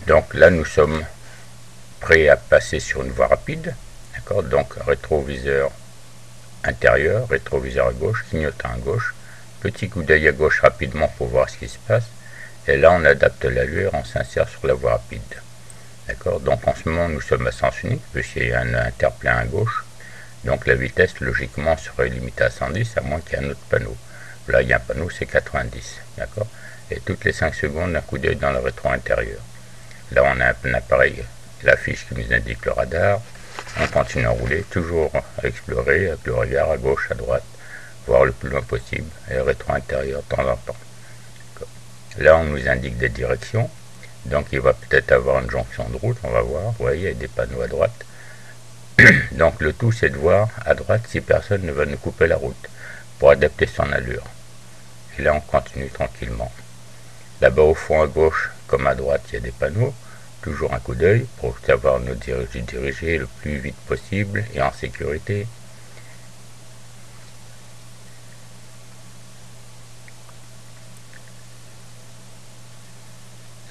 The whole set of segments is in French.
Donc là, nous sommes prêts à passer sur une voie rapide. D'accord? Donc rétroviseur intérieur, rétroviseur à gauche, clignotant à gauche, petit coup d'œil à gauche rapidement pour voir ce qui se passe. Et là, on adapte l'allure, on s'insère sur la voie rapide. D'accord? Donc en ce moment, nous sommes à sens unique, puisqu'il y a un interplein à gauche. Donc la vitesse, logiquement, serait limitée à 110, à moins qu'il y ait un autre panneau. Là, il y a un panneau, c'est 90. D'accord? Et toutes les 5 secondes, un coup d'œil dans le rétro intérieur. Là, on a un appareil, l'affiche qui nous indique le radar. On continue à rouler, toujours à explorer, avec le regard à gauche, à droite, voir le plus loin possible, et le rétro intérieur de temps en temps. Là, on nous indique des directions. Donc il va peut-être avoir une jonction de route, on va voir. Vous voyez, il y a des panneaux à droite. Donc le tout, c'est de voir à droite si personne ne va nous couper la route pour adapter son allure. Et là, on continue tranquillement. Là-bas au fond à gauche, comme à droite, il y a des panneaux. Toujours un coup d'œil pour savoir nous diriger le plus vite possible et en sécurité.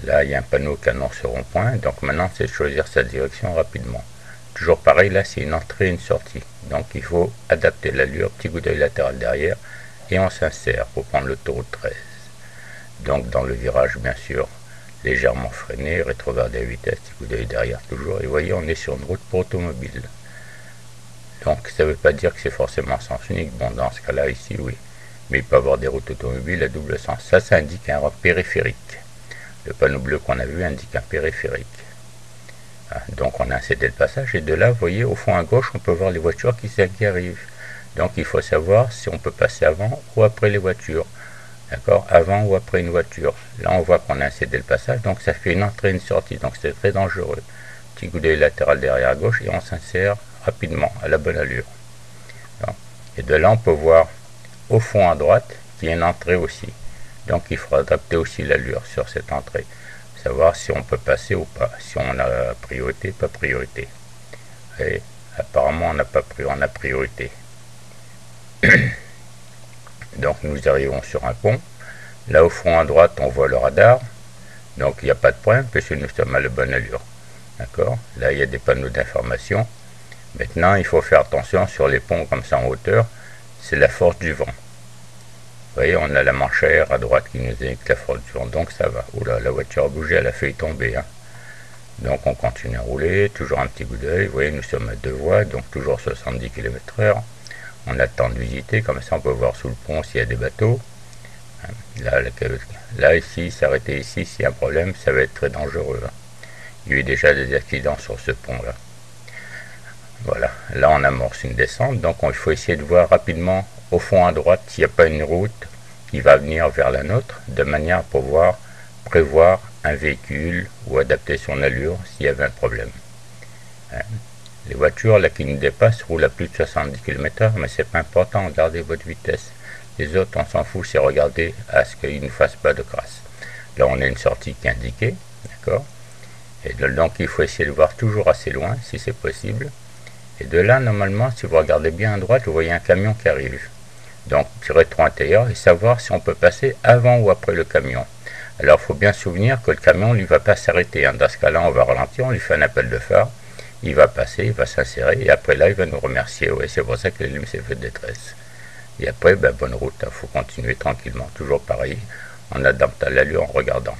Là, il y a un panneau qui annonce ce rond-point. Donc maintenant, c'est de choisir sa direction rapidement. Toujours pareil, là, c'est une entrée et une sortie. Donc il faut adapter l'allure, petit coup d'œil latéral derrière, et on s'insère pour prendre l'autoroute 13. Donc dans le virage, bien sûr, légèrement freiné, rétrogradé à vitesse, petit coup d'œil derrière toujours. Et vous voyez, on est sur une route pour automobile. Donc ça ne veut pas dire que c'est forcément sens unique. Bon, dans ce cas-là, ici, oui. Mais il peut y avoir des routes automobiles à double sens. Ça indique un périphérique. Le panneau bleu qu'on a vu indique un périphérique. Donc on a un cédé de passage et de là, vous voyez, au fond à gauche, on peut voir les voitures qui arrivent. Donc il faut savoir si on peut passer avant ou après les voitures. D'accord? Avant ou après une voiture. Là, on voit qu'on a un cédé de passage, donc ça fait une entrée et une sortie. Donc c'est très dangereux. Petit coup d'œil latéral derrière à gauche et on s'insère rapidement à la bonne allure. Et de là, on peut voir au fond à droite qu'il y a une entrée aussi. Donc il faudra adapter aussi l'allure sur cette entrée. Savoir si on peut passer ou pas. Si on a priorité, pas priorité. Et apparemment, on n'a pas pris, on a priorité. Donc nous arrivons sur un pont. Là au fond à droite, on voit le radar. Donc il n'y a pas de problème puisque nous sommes à la bonne allure. D'accord? Là, il y a des panneaux d'information. Maintenant, il faut faire attention sur les ponts comme ça en hauteur. C'est la force du vent. Vous voyez, on a la manche à air à droite qui nous indique la force du vent, donc ça va. Oula, la voiture a bougé, elle a failli tomber. Donc on continue à rouler, toujours un petit coup d'œil. Vous voyez, nous sommes à deux voies, donc toujours 70 km/h. On attend de visiter, comme ça on peut voir sous le pont s'il y a des bateaux. Là ici, s'arrêter ici, s'il y a un problème, ça va être très dangereux. Il y a eu déjà des accidents sur ce pont-là. Voilà, là on amorce une descente, donc il faut essayer de voir rapidement au fond à droite s'il n'y a pas une route qui va venir vers la nôtre, de manière à pouvoir prévoir un véhicule ou adapter son allure s'il y avait un problème. Les voitures là qui nous dépassent roulent à plus de 70 km/h, mais c'est pas important, gardez votre vitesse. Les autres, on s'en fout, c'est regarder à ce qu'ils ne fassent pas de crasse. Là on a une sortie qui est indiquée, d'accord? Et donc il faut essayer de voir toujours assez loin si c'est possible. Et de là, normalement, si vous regardez bien à droite, vous voyez un camion qui arrive. Donc, rétro intérieur et savoir si on peut passer avant ou après le camion. Alors, il faut bien se souvenir que le camion, lui, va pas s'arrêter. Dans ce cas-là, on va ralentir, on lui fait un appel de phare. Il va passer, il va s'insérer et après là, il va nous remercier. Oui, c'est pour ça que l'allume s'est fait de détresse. Et après, bonne route. Il faut continuer tranquillement. Toujours pareil. On adapte à l'allure en regardant.